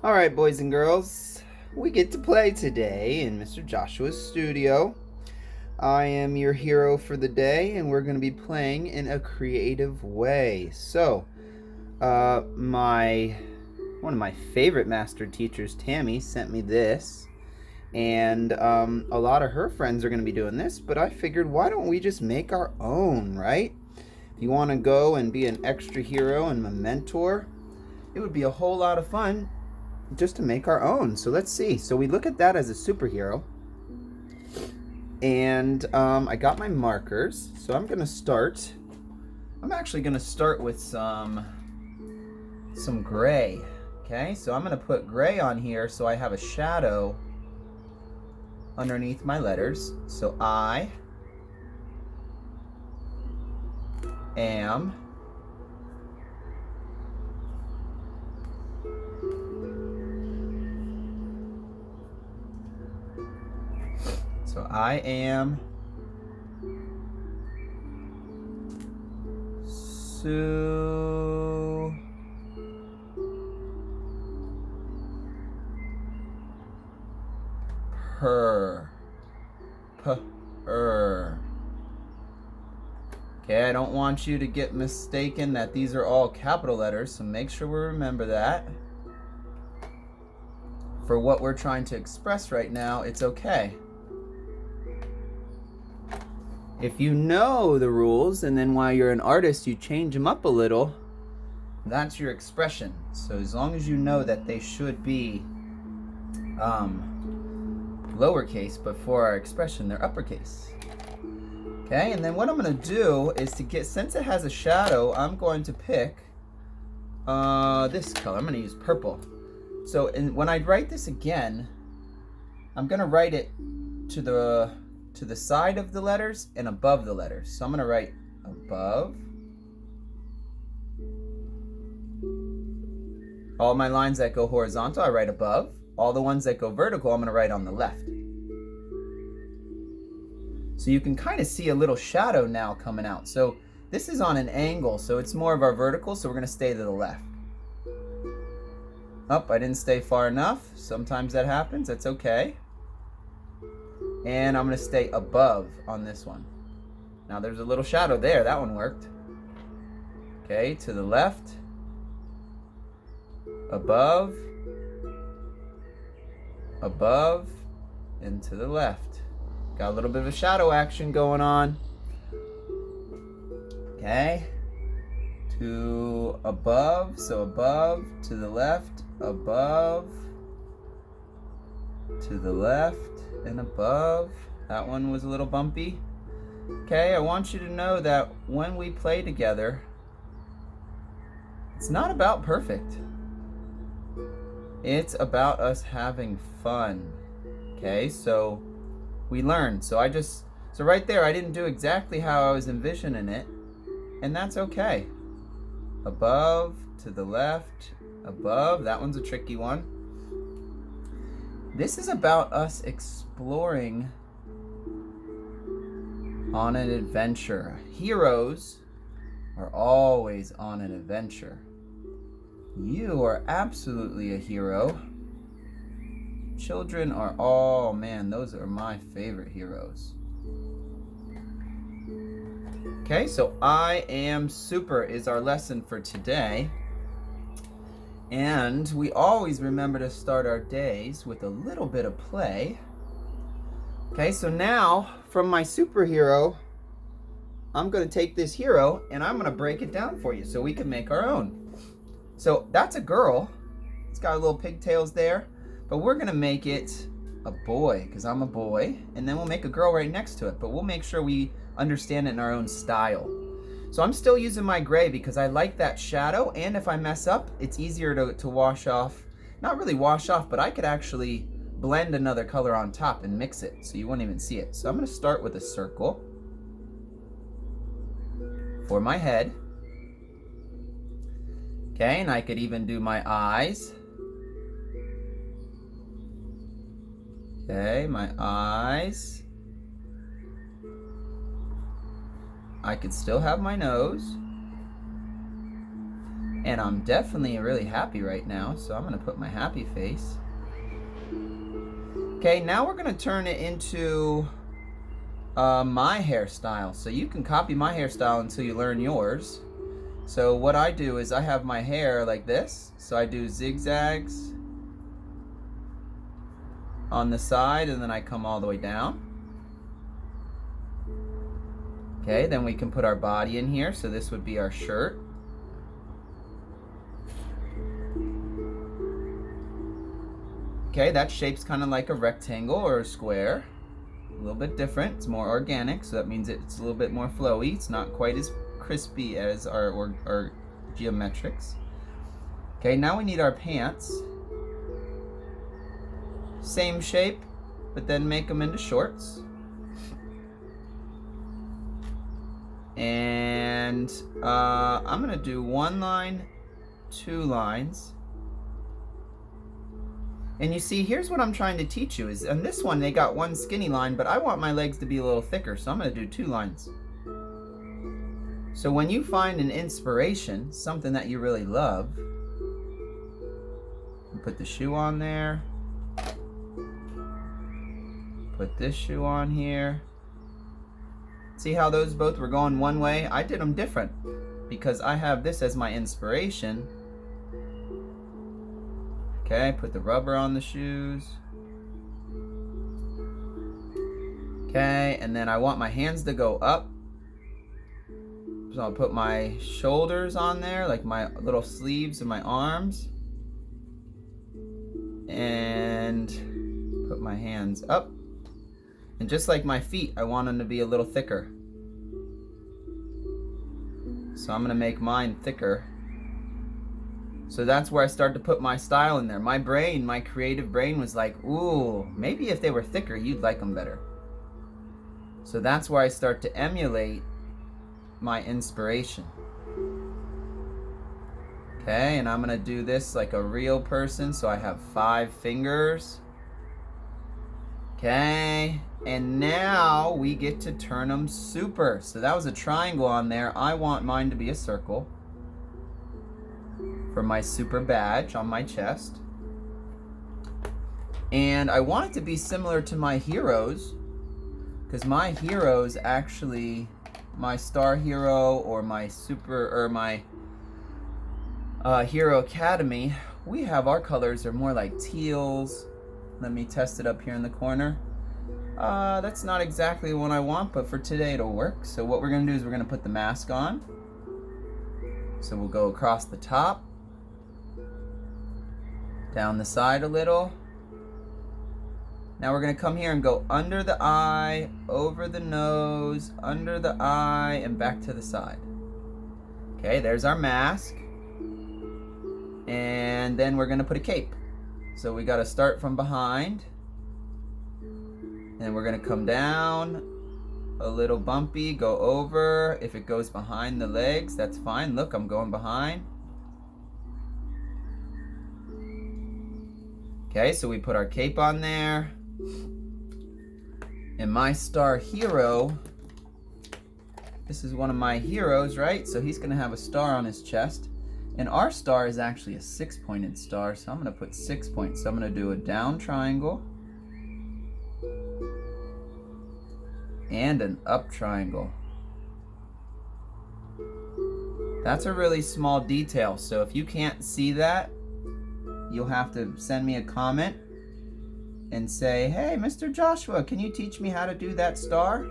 Alright, boys and girls, we get to play today in Mr. Joshua's studio. I am your hero for the day, and we're going to be playing in a creative way. So, one of my favorite master teachers, Tammy, sent me this. And a lot of her friends are going to be doing this, but I figured, why don't we just make our own, right? If you want to go and be an extra hero and a mentor, it would be a whole lot of fun just to make our own. So let's see. So we look at that as a superhero. And I got my markers. So I'm going to start. I'm actually going to start with some gray. Okay, so I'm going to put gray on here so I have a shadow underneath my letters. So I am super. Okay, I don't want you to get mistaken that these are all capital letters, so make sure we remember that. For what we're trying to express right now, it's okay. If you know the rules, and then while you're an artist you change them up a little, that's your expression. So as long as you know that they should be lowercase, but for our expression they're uppercase. Okay, and then what I'm going to do is since it has a shadow, I'm going to pick this color. I'm going to use purple. So when I write this again, I'm going to write it to the side of the letters and above the letters. So I'm going to write above. All my lines that go horizontal, I write above. All the ones that go vertical, I'm going to write on the left. So you can kind of see a little shadow now coming out. So this is on an angle, so it's more of our vertical, so we're going to stay to the left. Oh, I didn't stay far enough. Sometimes that happens. That's okay. And I'm going to stay above on this one. Now there's a little shadow there. That one worked. Okay, to the left. Above. Above. And to the left. Got a little bit of a shadow action going on. Okay. To above. So above. To the left. Above. To the left. And above. That one was a little bumpy. Okay, I want you to know that when we play together, it's not about perfect. It's about us having fun. Okay, so we learn. So right there, I didn't do exactly how I was envisioning it, and that's okay. Above, to the left, above. That one's a tricky one. This is about us exploring on an adventure. Heroes are always on an adventure. You are absolutely a hero. Children are, oh man, those are my favorite heroes. Okay, so I am super is our lesson for today. And we always remember to start our days with a little bit of play. Okay, so now from my superhero, I'm going to take this hero and I'm going to break it down for you so we can make our own. So that's a girl. It's got little pigtails there, but we're going to make it a boy because I'm a boy, and then we'll make a girl right next to it, but we'll make sure we understand it in our own style. So I'm still using my gray because I like that shadow, and if I mess up, it's easier to wash off. Not really wash off, but I could actually blend another color on top and mix it so you won't even see it. So I'm going to start with a circle for my head. Okay, and I could even do my eyes. Okay, my eyes. I could still have my nose. And I'm definitely really happy right now, so I'm gonna put my happy face. Okay, now we're gonna turn it into my hairstyle. So you can copy my hairstyle until you learn yours. So what I do is I have my hair like this. So I do zigzags on the side, and then I come all the way down. Okay, then we can put our body in here. So this would be our shirt. Okay, that shape's kind of like a rectangle or a square. A little bit different. It's more organic, so that means it's a little bit more flowy. It's not quite as crispy as our geometrics. Okay, now we need our pants. Same shape, but then make them into shorts. And I'm gonna do 1 line, 2 lines. And you see, here's what I'm trying to teach you is on this one they got 1 skinny line, but I want my legs to be a little thicker, so I'm gonna do 2 lines. So when you find an inspiration, something that you really love, put the shoe on there, put this shoe on here. See how those both were going one way? I did them different because I have this as my inspiration. Okay, put the rubber on the shoes. Okay, and then I want my hands to go up. So I'll put my shoulders on there, like my little sleeves of my arms. And put my hands up. And just like my feet, I want them to be a little thicker. So I'm gonna make mine thicker. So that's where I started to put my style in there. My brain, my creative brain was like, ooh, maybe if they were thicker, you'd like them better. So that's where I start to emulate my inspiration. Okay, and I'm gonna do this like a real person. So I have 5 fingers. Okay, and now we get to turn them super. So that was a triangle on there. I want mine to be a circle for my super badge on my chest. And I want it to be similar to my heroes, because my heroes actually, my star hero or my super or my hero academy, we have our colors are more like teals. Let me test it up here in the corner. That's not exactly what I want, but for today it'll work. So what we're gonna do is we're gonna put the mask on. So we'll go across the top, down the side a little. Now we're gonna come here and go under the eye, over the nose, under the eye, and back to the side. Okay, there's our mask. And then we're gonna put a cape. So we gotta start from behind. And we're gonna come down, a little bumpy, go over. If it goes behind the legs, that's fine. Look, I'm going behind. Okay, so we put our cape on there. And my star hero, this is one of my heroes, right? So he's gonna have a star on his chest. And our star is actually a 6-pointed star, so I'm gonna put 6 points. So I'm gonna do a down triangle and an up triangle. That's a really small detail, so if you can't see that, you'll have to send me a comment and say, hey, Mr. Joshua, can you teach me how to do that star?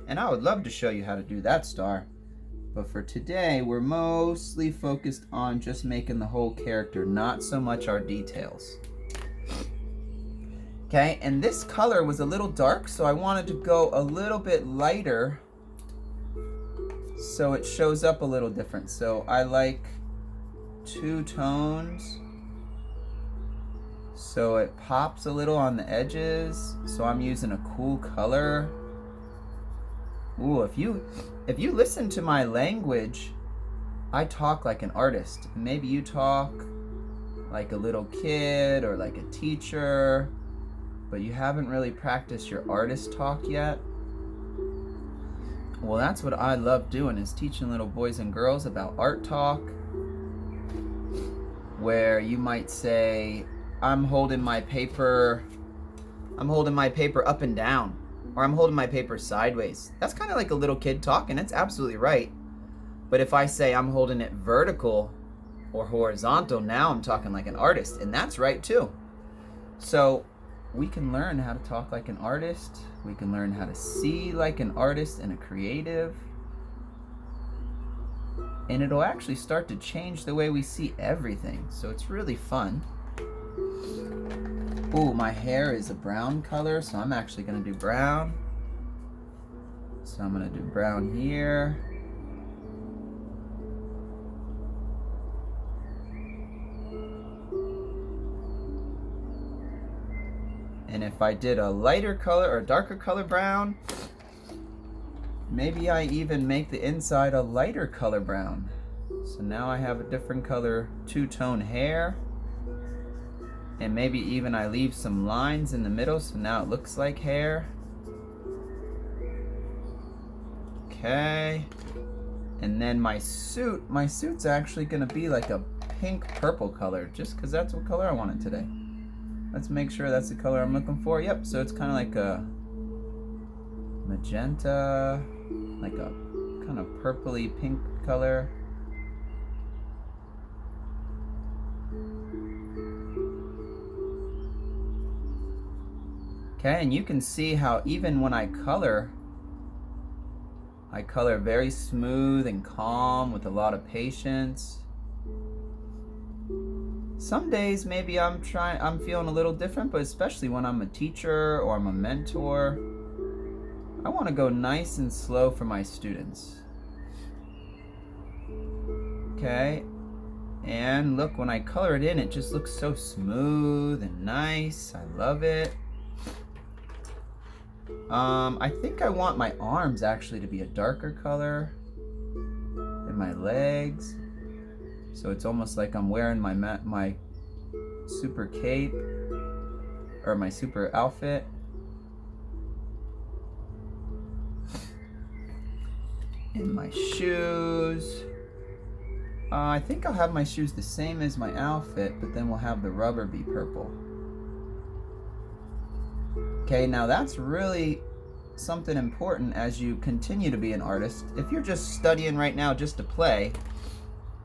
And I would love to show you how to do that star. But for today, we're mostly focused on just making the whole character, not so much our details. Okay, and this color was a little dark, so I wanted to go a little bit lighter so it shows up a little different. So I like 2 tones so it pops a little on the edges. So I'm using a cool color. Ooh, if you listen to my language, I talk like an artist. Maybe you talk like a little kid or like a teacher, but you haven't really practiced your artist talk yet. Well, that's what I love doing, is teaching little boys and girls about art talk. where you might say, I'm holding my paper up and down, or I'm holding my paper sideways. That's kind of like a little kid talking. That's absolutely right. But if I say I'm holding it vertical or horizontal, now I'm talking like an artist, and that's right too. So we can learn how to talk like an artist. We can learn how to see like an artist and a creative. And it'll actually start to change the way we see everything. So it's really fun. Ooh, my hair is a brown color, so I'm actually gonna do brown. So I'm gonna do brown here. And if I did a lighter color or darker color brown, maybe I even make the inside a lighter color brown. So now I have a different color two-tone hair. And maybe even I leave some lines in the middle, so now it looks like hair. Okay. And then my suit's actually gonna be like a pink purple color, just because that's what color I wanted today. Let's make sure that's the color I'm looking for. Yep, so it's kind of like a magenta, like a kind of purpley pink color. Okay, and you can see how even when I color very smooth and calm with a lot of patience. Some days maybe I'm feeling a little different, but especially when I'm a teacher or I'm a mentor, I want to go nice and slow for my students. Okay, and look, when I color it in, it just looks so smooth and nice. I love it. I think I want my arms actually to be a darker color, and my legs. So it's almost like I'm wearing my super cape or my super outfit. And my shoes. I think I'll have my shoes the same as my outfit, but then we'll have the rubber be purple. Okay, now that's really something important as you continue to be an artist. If you're just studying right now just to play,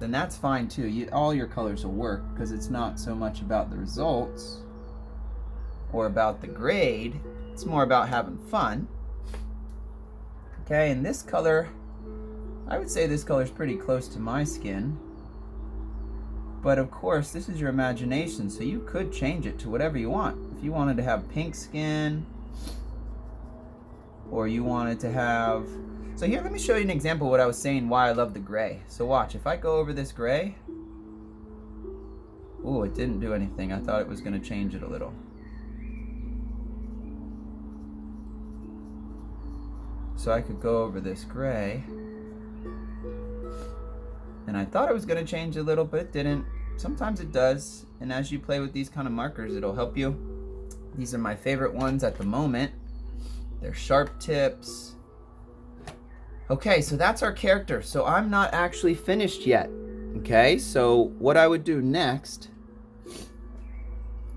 then that's fine too. All your colors will work because it's not so much about the results or about the grade. It's more about having fun. Okay, and this color, I would say this color is pretty close to my skin. But of course, this is your imagination, so you could change it to whatever you want. If you wanted to have pink skin, or you wanted to have... So here, let me show you an example of what I was saying, why I love the gray. So watch, if I go over this gray... Ooh, it didn't do anything. I thought it was going to change it a little. So I could go over this gray. And I thought it was going to change a little, but it didn't. Sometimes it does. And as you play with these kind of markers, it'll help you. These are my favorite ones at the moment. They're sharp tips. Okay, so that's our character. So I'm not actually finished yet. Okay, so what I would do next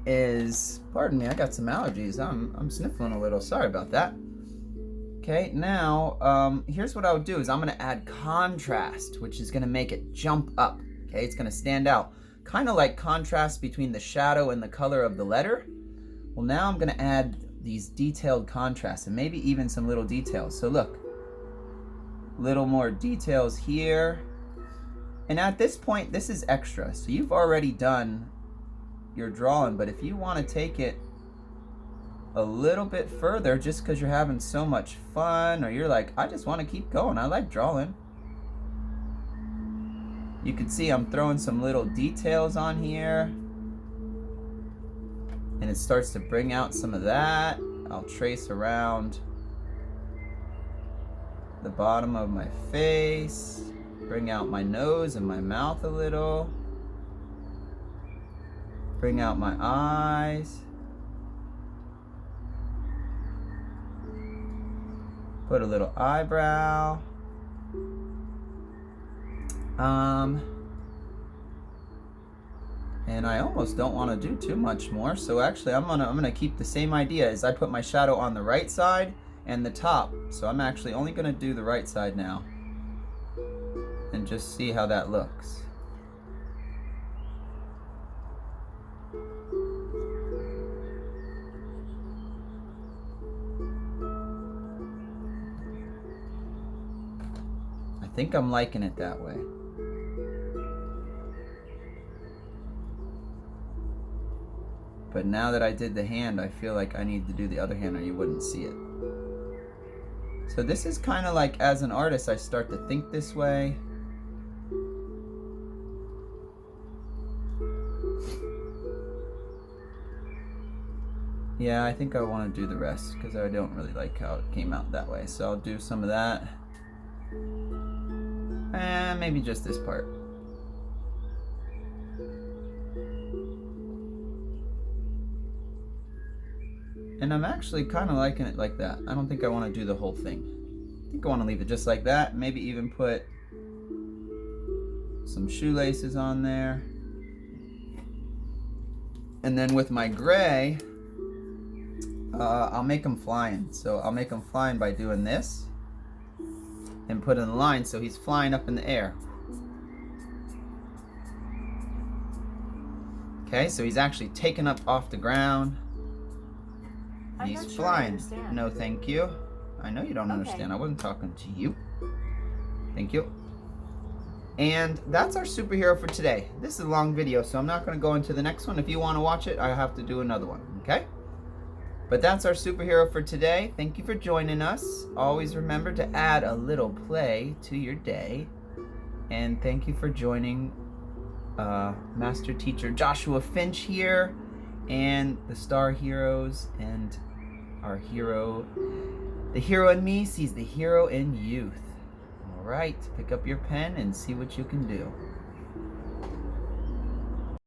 is, pardon me, I got some allergies. I'm sniffling a little. Sorry about that. Okay, now here's what I would do is I'm going to add contrast, which is going to make it jump up. Okay, it's going to stand out. Kind of like contrast between the shadow and the color of the letter. Well, now I'm going to add these detailed contrasts and maybe even some little details. So look, little more details here. And at this point, this is extra. So you've already done your drawing, but if you want to take it a little bit further just because you're having so much fun, or you're like, I just want to keep going, I like drawing, you can see I'm throwing some little details on here, and it starts to bring out some of that. I'll trace around the bottom of my face, bring out my nose and my mouth a little, bring out my eyes, put a little eyebrow. And I almost don't want to do too much more. So actually I'm gonna keep the same idea as I put my shadow on the right side and the top. So I'm actually only gonna do the right side now. And just see how that looks. I think I'm liking it that way. But now that I did the hand, I feel like I need to do the other hand or you wouldn't see it. So this is kind of like, as an artist, I start to think this way. Yeah, I think I want to do the rest because I don't really like how it came out that way. So I'll do some of that. And maybe just this part. And I'm actually kind of liking it like that. I don't think I want to do the whole thing. I think I want to leave it just like that. Maybe even put some shoelaces on there. And then with my gray, I'll make him flying. So I'll make him flying by doing this. And put in a line so he's flying up in the air. Okay, so he's actually taken up off the ground. He's flying. No, thank you. I know you don't understand. I wasn't talking to you. Thank you. And that's our superhero for today. This is a long video, so I'm not going to go into the next one. If you want to watch it, I have to do another one, okay? But that's our superhero for today. Thank you for joining us. Always remember to add a little play to your day. And thank you for joining Master Teacher Joshua Finch here, and the Star Heroes, and our hero. The hero in me sees the hero in youth. All right, pick up your pen and see what you can do.